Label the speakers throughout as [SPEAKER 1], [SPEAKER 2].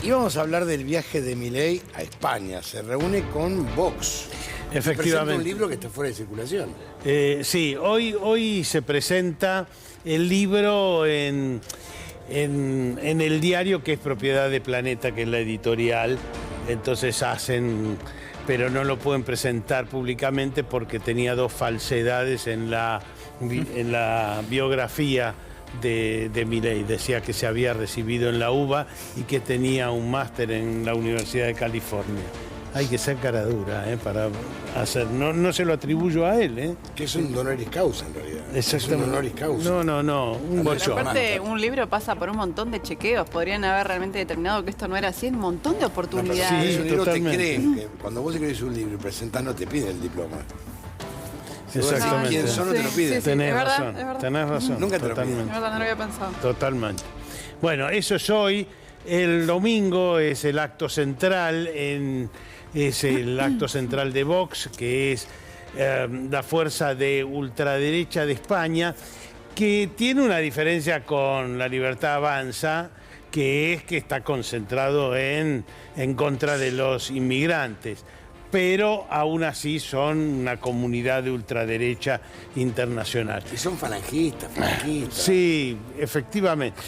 [SPEAKER 1] Íbamos a hablar del viaje de Milei a España. Se reúne con Vox.
[SPEAKER 2] Efectivamente.
[SPEAKER 1] Presenta un libro que está fuera de circulación.
[SPEAKER 2] Sí, hoy se presenta el libro en el diario que es propiedad de Planeta, que es la editorial. Entonces pero no lo pueden presentar públicamente porque tenía dos falsedades en la biografía de Milei. Decía que se había recibido en la UBA y que tenía un máster en la Universidad de California. Hay que ser cara dura para hacer. No se lo atribuyo a él.
[SPEAKER 1] Que es un honoris causa, en realidad.
[SPEAKER 2] Exactamente.
[SPEAKER 1] Es un honoris causa.
[SPEAKER 2] No, un bochón.
[SPEAKER 3] Pero aparte, un libro pasa por un montón de chequeos. Podrían haber realmente determinado que esto no era así en un montón de oportunidades.
[SPEAKER 1] Sí, un libro
[SPEAKER 2] totalmente.
[SPEAKER 1] te creen que cuando vos escribís un libro y presentás no te piden el diploma. Si vos decís
[SPEAKER 2] Exactamente.
[SPEAKER 1] quién son, no te lo piden.
[SPEAKER 2] Tenés
[SPEAKER 3] es verdad,
[SPEAKER 2] razón,
[SPEAKER 3] es verdad.
[SPEAKER 2] tenés razón.
[SPEAKER 1] Nunca te lo piden.
[SPEAKER 3] Es verdad, no lo había pensado.
[SPEAKER 2] Totalmente. Bueno, eso es hoy. El domingo es el acto central, es el acto central de Vox, que es la fuerza de ultraderecha de España, que tiene una diferencia con La Libertad Avanza, que es que está concentrado en contra de los inmigrantes. Pero aún así son una comunidad de ultraderecha internacional.
[SPEAKER 1] Y son falangistas.
[SPEAKER 2] Sí, efectivamente.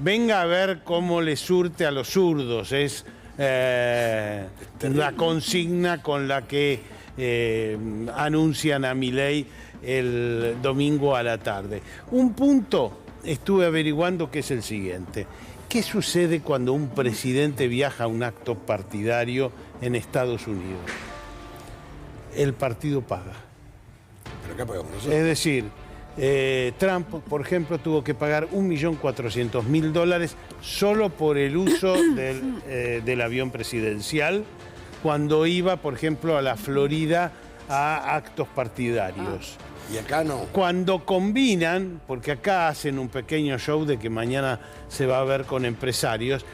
[SPEAKER 2] Venga a ver cómo le surte a los zurdos, es la consigna con la que anuncian a Milei el domingo a la tarde. Un punto estuve averiguando que es el siguiente. ¿Qué sucede cuando un presidente viaja a un acto partidario en Estados Unidos? El partido paga.
[SPEAKER 1] Pero acá pagamos nosotros.
[SPEAKER 2] Es decir, Trump, por ejemplo, tuvo que pagar $1.400.000 solo por el uso del avión presidencial cuando iba, por ejemplo, a la Florida a actos partidarios.
[SPEAKER 1] Y acá no.
[SPEAKER 2] Cuando combinan, porque acá hacen un pequeño show de que mañana se va a ver con empresarios,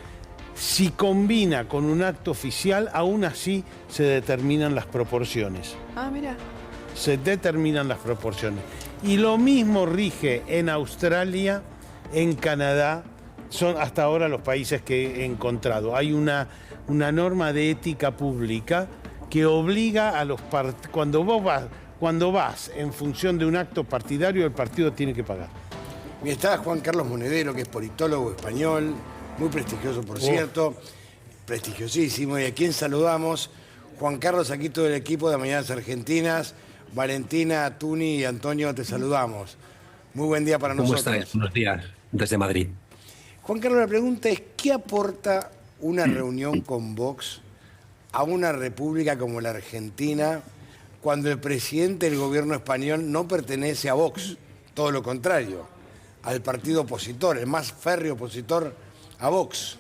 [SPEAKER 2] si combina con un acto oficial, aún así se determinan las proporciones.
[SPEAKER 3] Ah, mira.
[SPEAKER 2] Se determinan las proporciones. Y lo mismo rige en Australia, en Canadá, son hasta ahora los países que he encontrado. Hay una norma de ética pública que obliga a los partidos, cuando vas en función de un acto partidario, el partido tiene que pagar.
[SPEAKER 1] Bien, está Juan Carlos Monedero, que es politólogo español, muy prestigioso, por cierto, prestigiosísimo. Y a quien saludamos, Juan Carlos, aquí todo el equipo de Mañanas Argentinas, Valentina, Tuni y Antonio, te saludamos. Muy buen día para nosotros.
[SPEAKER 4] ¿Cómo estáis? Buenos días, desde Madrid.
[SPEAKER 1] Juan Carlos, la pregunta es, ¿qué aporta una reunión con Vox a una república como la Argentina cuando el presidente del gobierno español no pertenece a Vox? Todo lo contrario, al partido opositor, el más férreo opositor a Vox.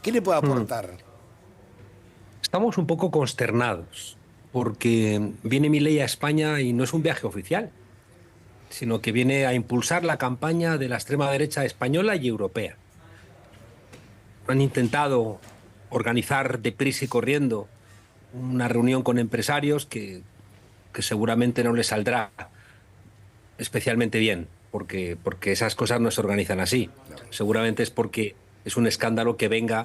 [SPEAKER 1] ¿Qué le puede aportar?
[SPEAKER 4] Estamos un poco consternados porque viene Milei a España y no es un viaje oficial, sino que viene a impulsar la campaña de la extrema derecha española y europea. Han intentado organizar deprisa y corriendo una reunión con empresarios que seguramente no les saldrá especialmente bien, porque esas cosas no se organizan así. Seguramente es porque es un escándalo que venga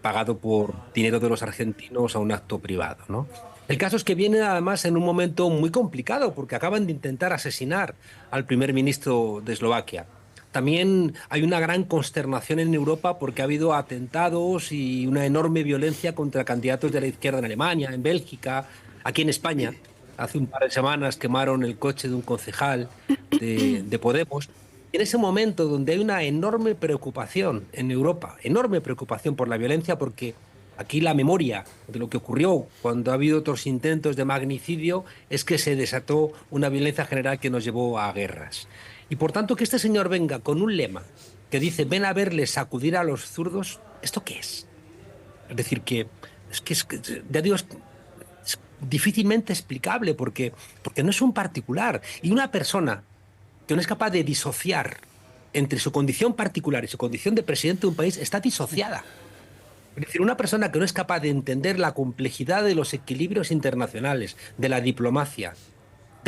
[SPEAKER 4] pagado por dinero de los argentinos a un acto privado, ¿no? El caso es que viene además en un momento muy complicado, porque acaban de intentar asesinar al primer ministro de Eslovaquia. También hay una gran consternación en Europa porque ha habido atentados y una enorme violencia contra candidatos de la izquierda en Alemania, en Bélgica, aquí en España. Hace un par de semanas quemaron el coche de un concejal de Podemos. En ese momento donde hay una enorme preocupación en Europa, enorme preocupación por la violencia, porque aquí la memoria de lo que ocurrió cuando ha habido otros intentos de magnicidio es que se desató una violencia general que nos llevó a guerras. Y por tanto que este señor venga con un lema que dice ven a verles sacudir a los zurdos, ¿esto qué es? Es decir, ya digo, es difícilmente explicable porque no es un particular. Y una persona que no es capaz de disociar entre su condición particular y su condición de presidente de un país está disociada. Es decir, una persona que no es capaz de entender la complejidad de los equilibrios internacionales, de la diplomacia,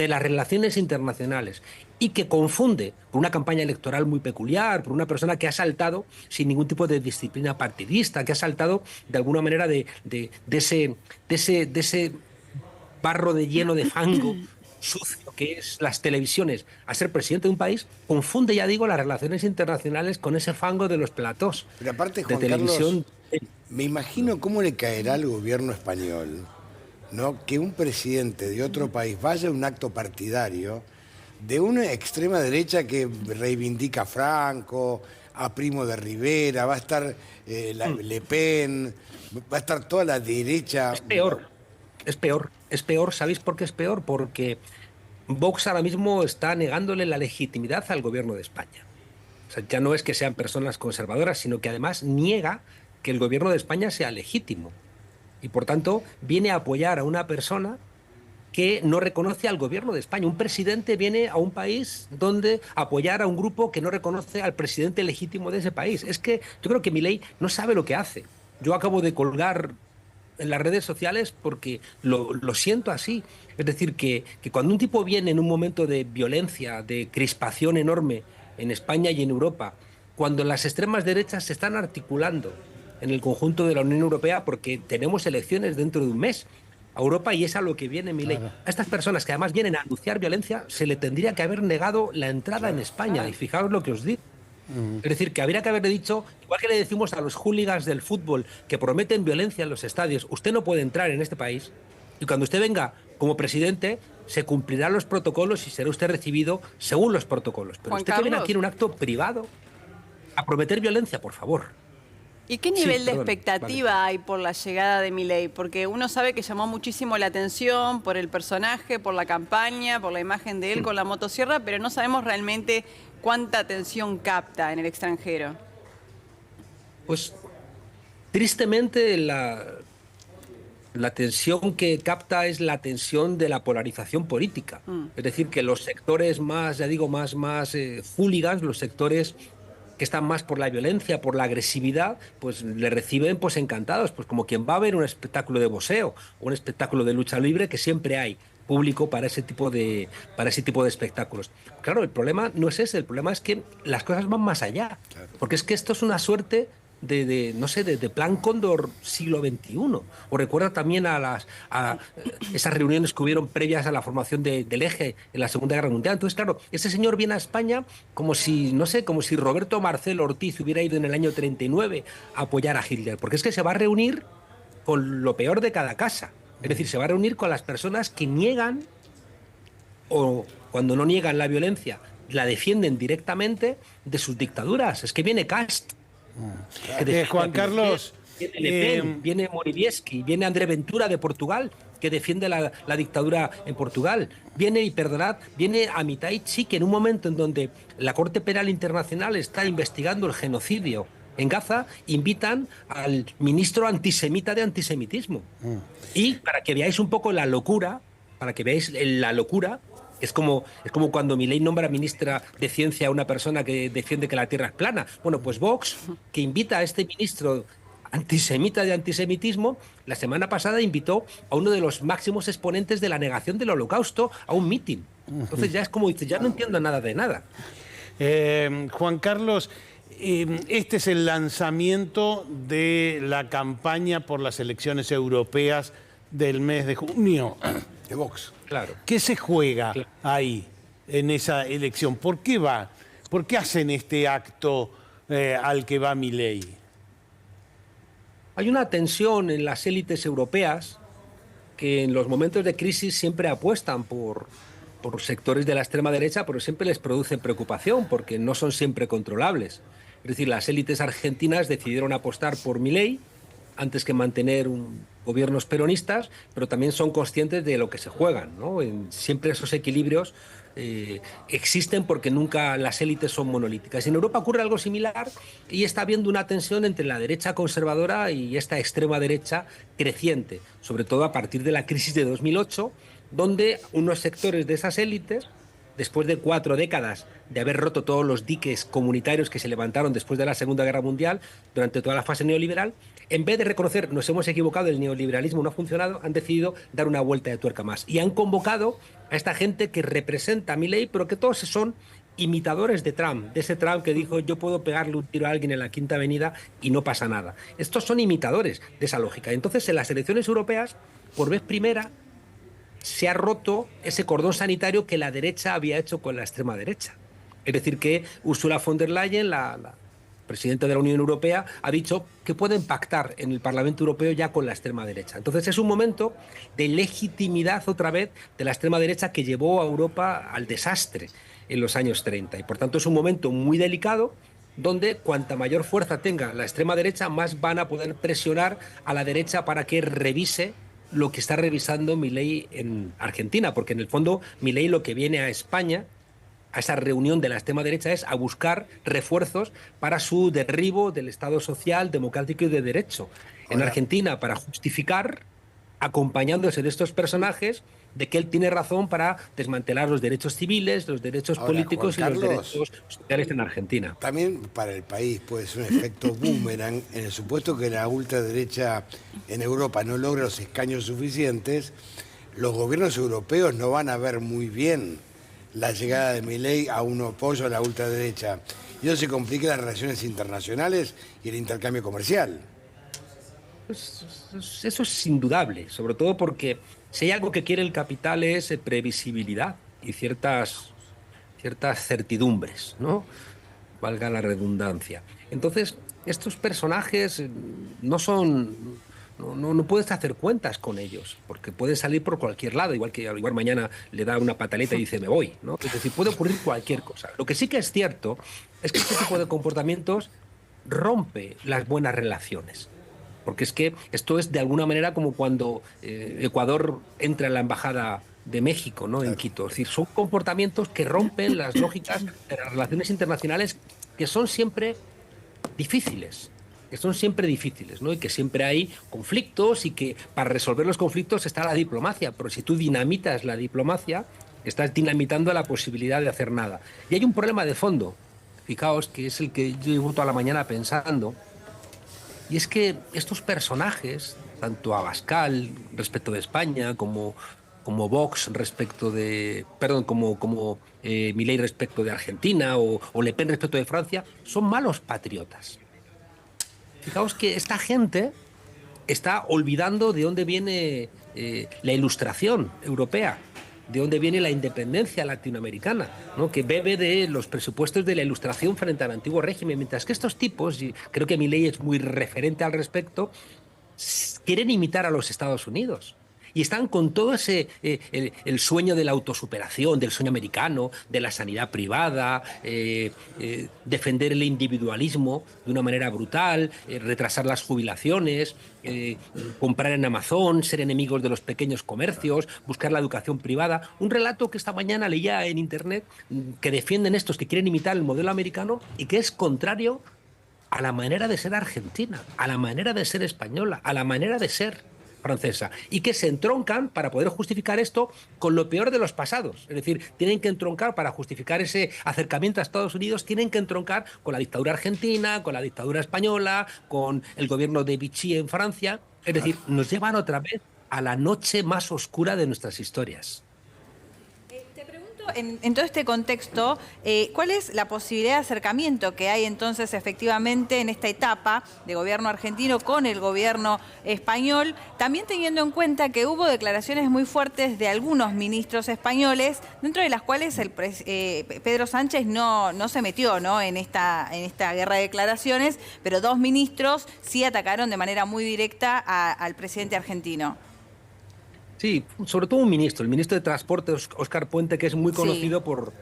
[SPEAKER 4] de las relaciones internacionales y que confunde por una campaña electoral muy peculiar, por una persona que ha saltado sin ningún tipo de disciplina partidista, que ha saltado de alguna manera de ese barro de lleno de fango sucio que es las televisiones a ser presidente de un país, confunde, ya digo, las relaciones internacionales con ese fango de los platós
[SPEAKER 1] Pero aparte,
[SPEAKER 4] de
[SPEAKER 1] Juan
[SPEAKER 4] televisión.
[SPEAKER 1] Carlos, me imagino cómo le caerá al gobierno español, ¿no?, que un presidente de otro país vaya a un acto partidario de una extrema derecha que reivindica a Franco, a Primo de Rivera, va a estar Le Pen, va a estar toda la derecha.
[SPEAKER 4] Es peor, ¿sabéis por qué es peor? Porque Vox ahora mismo está negándole la legitimidad al gobierno de España. O sea, ya no es que sean personas conservadoras, sino que además niega que el gobierno de España sea legítimo. Y por tanto viene a apoyar a una persona que no reconoce al gobierno de España. Un presidente viene a un país donde apoyar a un grupo que no reconoce al presidente legítimo de ese país. Es que yo creo que Milei no sabe lo que hace. Yo acabo de colgar en las redes sociales porque lo siento así. Es decir, que cuando un tipo viene en un momento de violencia, de crispación enorme en España y en Europa, cuando las extremas derechas se están articulando en el conjunto de la Unión Europea porque tenemos elecciones dentro de un mes a Europa y es a lo que viene Milei. Claro. A estas personas que además vienen a anunciar violencia se le tendría que haber negado la entrada en España. Y fijaos lo que os digo. Es decir, que habría que haberle dicho, igual que le decimos a los hooligans del fútbol que prometen violencia en los estadios, usted no puede entrar en este país y cuando usted venga como presidente se cumplirán los protocolos y será usted recibido según los protocolos. Pero
[SPEAKER 3] Juan
[SPEAKER 4] usted
[SPEAKER 3] Carlos,
[SPEAKER 4] que viene aquí en un acto privado a prometer violencia, por favor.
[SPEAKER 3] ¿Y qué nivel de
[SPEAKER 4] perdón,
[SPEAKER 3] expectativa hay por la llegada de Milei? Porque uno sabe que llamó muchísimo la atención por el personaje, por la campaña, por la imagen de él con la motosierra, pero no sabemos realmente cuánta atención capta en el extranjero.
[SPEAKER 4] Pues tristemente la tensión que capta es la tensión de la polarización política. Es decir, que los sectores más, ya digo, más hooligans, los sectores que están más por la violencia, por la agresividad, pues le reciben pues encantados, pues como quien va a ver un espectáculo de boxeo o un espectáculo de lucha libre, que siempre hay público para ese tipo de espectáculos. Claro, el problema no es ese, el problema es que las cosas van más allá, porque es que esto es una suerte de plan Cóndor siglo XXI. O recuerda también a esas reuniones que hubieron previas a la formación del Eje en la Segunda Guerra Mundial. Entonces, claro, ese señor viene a España como si Roberto Marcelo Ortiz hubiera ido en el año 39 a apoyar a Hitler, porque es que se va a reunir con lo peor de cada casa. Es decir, se va a reunir con las personas que niegan, o cuando no niegan la violencia, la defienden directamente de sus dictaduras. Es que viene Cast.
[SPEAKER 2] Juan Carlos,
[SPEAKER 4] Viene Le Pen, viene Morawiecki, viene André Ventura de Portugal, que defiende la dictadura en Portugal. Viene, y perdonad, viene Amitai Chi, que en un momento en donde la Corte Penal Internacional está investigando el genocidio en Gaza, invitan al ministro antisemita de antisemitismo. Y para que veáis un poco la locura, es como cuando Milei nombra ministra de Ciencia a una persona que defiende que la Tierra es plana. Bueno, pues Vox, que invita a este ministro antisemita de antisemitismo, la semana pasada invitó a uno de los máximos exponentes de la negación del Holocausto a un mitin. Entonces ya es como dice, ya no entiendo nada de nada.
[SPEAKER 2] Juan Carlos, este es el lanzamiento de la campaña por las elecciones europeas del mes de junio.
[SPEAKER 1] De Vox.
[SPEAKER 4] Claro.
[SPEAKER 2] ¿Qué se juega ahí, en esa elección? ¿Por qué va? ¿Por qué hacen este acto al que va Milei?
[SPEAKER 4] Hay una tensión en las élites europeas que en los momentos de crisis siempre apuestan por sectores de la extrema derecha, pero siempre les producen preocupación porque no son siempre controlables. Es decir, las élites argentinas decidieron apostar por Milei antes que mantener gobiernos peronistas, pero también son conscientes de lo que se juegan, ¿no? Siempre esos equilibrios existen porque nunca las élites son monolíticas. En Europa ocurre algo similar y está habiendo una tensión entre la derecha conservadora y esta extrema derecha creciente, sobre todo a partir de la crisis de 2008, donde unos sectores de esas élites, después de 4 décadas de haber roto todos los diques comunitarios que se levantaron después de la Segunda Guerra Mundial, durante toda la fase neoliberal, en vez de reconocer nos hemos equivocado, el neoliberalismo no ha funcionado, han decidido dar una vuelta de tuerca más. Y han convocado a esta gente que representa a Milei, pero que todos son imitadores de Trump, de ese Trump que dijo yo puedo pegarle un tiro a alguien en la Quinta Avenida y no pasa nada. Estos son imitadores de esa lógica. Entonces, en las elecciones europeas, por vez primera, se ha roto ese cordón sanitario que la derecha había hecho con la extrema derecha. Es decir, que Ursula von der Leyen, la presidenta de la Unión Europea, ha dicho que pueden pactar en el Parlamento Europeo ya con la extrema derecha. Entonces es un momento de legitimidad otra vez de la extrema derecha que llevó a Europa al desastre en los años 30. Y por tanto es un momento muy delicado donde cuanta mayor fuerza tenga la extrema derecha, más van a poder presionar a la derecha para que revise lo que está revisando Milei en Argentina, porque en el fondo Milei lo que viene a España, a esa reunión de la extrema derecha, es a buscar refuerzos para su derribo del Estado social, democrático y de derecho. En Argentina, para justificar, acompañándose de estos personajes, de que él tiene razón para desmantelar los derechos civiles, los derechos políticos y los derechos sociales en Argentina.
[SPEAKER 1] También para el país puede ser un efecto boomerang en el supuesto que la ultraderecha en Europa no logre los escaños suficientes. Los gobiernos europeos no van a ver muy bien la llegada de Milei a un apoyo a la ultraderecha. Y eso se complica las relaciones internacionales y el intercambio comercial.
[SPEAKER 4] Eso es indudable, sobre todo porque si hay algo que quiere el capital es previsibilidad y ciertas certidumbres, ¿no? Valga la redundancia. Entonces, estos personajes no puedes hacer cuentas con ellos, porque pueden salir por cualquier lado, igual mañana le da una pataleta y dice me voy, ¿no? Es decir, puede ocurrir cualquier cosa. Lo que sí que es cierto es que este tipo de comportamientos rompe las buenas relaciones. Porque es que esto es de alguna manera como cuando Ecuador entra en la embajada de México, ¿no? En Quito. Es decir, son comportamientos que rompen las lógicas de las relaciones internacionales que son siempre difíciles. ¿No? Y que siempre hay conflictos y que para resolver los conflictos está la diplomacia. Pero si tú dinamitas la diplomacia, estás dinamitando la posibilidad de hacer nada. Y hay un problema de fondo, fijaos, que es el que yo llevo toda la mañana pensando. Y es que estos personajes, tanto Abascal respecto de España, como Vox respecto de... Perdón, como Milei respecto de Argentina o Le Pen respecto de Francia, son malos patriotas. Fijaos que esta gente está olvidando de dónde viene la ilustración europea, de dónde viene la independencia latinoamericana, ¿no? Que bebe de los presupuestos de la Ilustración frente al antiguo régimen, mientras que estos tipos, y creo que Milei es muy referente al respecto, quieren imitar a los Estados Unidos. Y están con todo ese el sueño de la autosuperación, del sueño americano, de la sanidad privada, defender el individualismo de una manera brutal, retrasar las jubilaciones, comprar en Amazon, ser enemigos de los pequeños comercios, buscar la educación privada. Un relato que esta mañana leía en internet que defienden estos que quieren imitar el modelo americano y que es contrario a la manera de ser argentina, a la manera de ser española, a la manera de ser francesa, y que se entroncan para poder justificar esto con lo peor de los pasados. Es decir, tienen que entroncar para justificar ese acercamiento a Estados Unidos, tienen que entroncar con la dictadura argentina, con la dictadura española, con el gobierno de Vichy en Francia. Es decir, nos llevan otra vez a la noche más oscura de nuestras historias.
[SPEAKER 5] En todo este contexto, ¿cuál es la posibilidad de acercamiento que hay entonces efectivamente en esta etapa de gobierno argentino con el gobierno español? También teniendo en cuenta que hubo declaraciones muy fuertes de algunos ministros españoles, dentro de las cuales Pedro Sánchez no se metió, ¿no? en esta guerra de declaraciones, pero dos ministros sí atacaron de manera muy directa al presidente argentino.
[SPEAKER 4] Sí, sobre todo un ministro, el ministro de Transporte, Óscar Puente, que es muy conocido por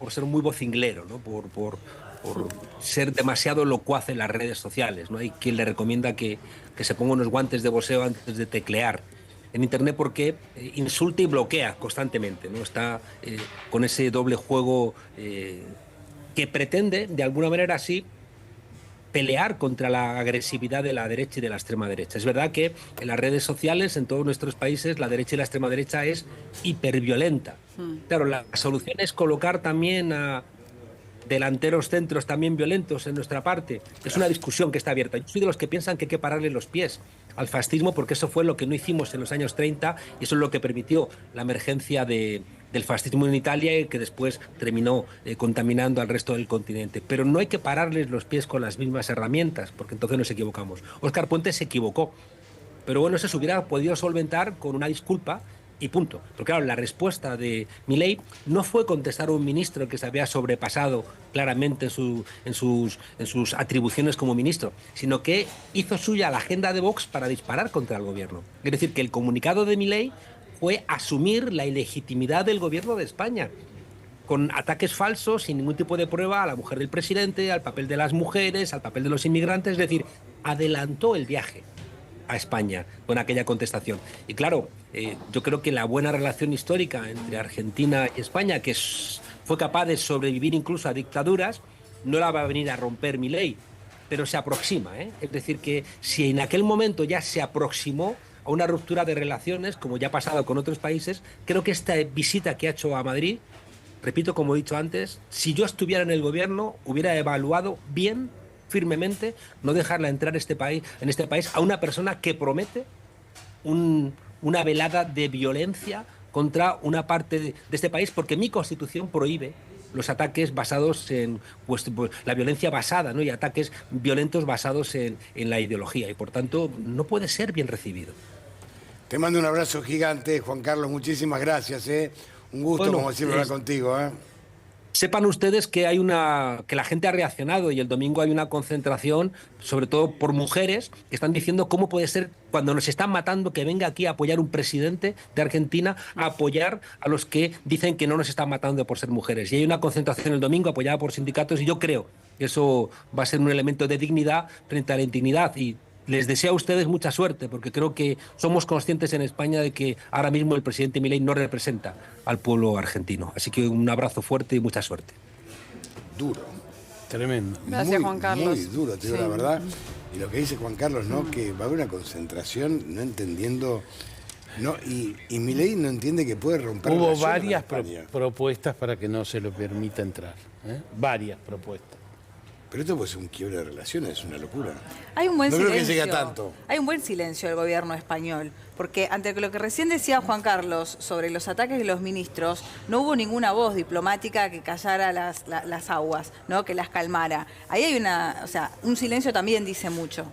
[SPEAKER 4] ser muy vocinglero, ¿no? por ser demasiado locuaz en las redes sociales, ¿no? Hay quien le recomienda que se ponga unos guantes de boxeo antes de teclear en Internet porque insulta y bloquea constantemente, ¿no? Está con ese doble juego que pretende, de alguna manera así, pelear contra la agresividad de la derecha y de la extrema derecha. Es verdad que en las redes sociales, en todos nuestros países, la derecha y la extrema derecha es hiperviolenta. Claro, la solución es colocar también a delanteros centros también violentos en nuestra parte. Es una discusión que está abierta. Yo soy de los que piensan que hay que pararle los pies al fascismo, porque eso fue lo que no hicimos en los años 30 y eso es lo que permitió la emergencia del fascismo en Italia y que después terminó contaminando al resto del continente. Pero no hay que pararles los pies con las mismas herramientas, porque entonces nos equivocamos. Óscar Puente se equivocó, pero bueno, eso se hubiera podido solventar con una disculpa y punto. Porque claro, la respuesta de Milei no fue contestar a un ministro que se había sobrepasado claramente en sus atribuciones como ministro, sino que hizo suya la agenda de Vox para disparar contra el gobierno. Es decir, que el comunicado de Milei fue asumir la ilegitimidad del gobierno de España, con ataques falsos, sin ningún tipo de prueba, a la mujer del presidente, al papel de las mujeres, al papel de los inmigrantes. Es decir, adelantó el viaje a España con aquella contestación. Y claro, yo creo que la buena relación histórica entre Argentina y España, que fue capaz de sobrevivir incluso a dictaduras, no la va a venir a romper Milei, pero se aproxima, ¿eh? Es decir, que si en aquel momento ya se aproximó a una ruptura de relaciones, como ya ha pasado con otros países, creo que esta visita que ha hecho a Madrid, repito, como he dicho antes, si yo estuviera en el gobierno, hubiera evaluado bien, firmemente, no dejarla entrar en este país a una persona que promete una velada de violencia contra una parte de este país, porque mi Constitución prohíbe los ataques basados en la violencia basada, ¿no? Y ataques violentos basados en la ideología, y por tanto no puede ser bien recibido.
[SPEAKER 1] Te mando un abrazo gigante, Juan Carlos, muchísimas gracias. Un gusto,
[SPEAKER 4] Bueno,
[SPEAKER 1] como siempre, hablar contigo.
[SPEAKER 4] Sepan ustedes que que la gente ha reaccionado y el domingo hay una concentración, sobre todo por mujeres, que están diciendo cómo puede ser, cuando nos están matando, que venga aquí a apoyar un presidente de Argentina, a apoyar a los que dicen que no nos están matando por ser mujeres. Y hay una concentración el domingo apoyada por sindicatos y yo creo que eso va a ser un elemento de dignidad frente a la indignidad. Y les deseo a ustedes mucha suerte, porque creo que somos conscientes en España de que ahora mismo el presidente Milei no representa al pueblo argentino. Así que un abrazo fuerte y mucha suerte.
[SPEAKER 1] Duro.
[SPEAKER 2] Tremendo.
[SPEAKER 3] Gracias, Juan Carlos.
[SPEAKER 1] Muy duro, te digo la verdad. Y lo que dice Juan Carlos, ¿no? Que va a haber una concentración, no entendiendo... No, y Milei no entiende que puede romper
[SPEAKER 2] Hubo
[SPEAKER 1] relaciones
[SPEAKER 2] varias
[SPEAKER 1] con España.
[SPEAKER 2] propuestas para que no se lo permita entrar. Varias propuestas.
[SPEAKER 1] Pero esto puede ser un quiebre de relaciones, es una locura.
[SPEAKER 5] Hay un buen
[SPEAKER 1] No creo que
[SPEAKER 5] silencio.
[SPEAKER 1] llegue a tanto.
[SPEAKER 5] Hay un buen silencio del gobierno español, porque ante lo que recién decía Juan Carlos sobre los ataques de los ministros, no hubo ninguna voz diplomática que callara las aguas, ¿no? Que las calmara. Ahí hay un silencio también dice mucho.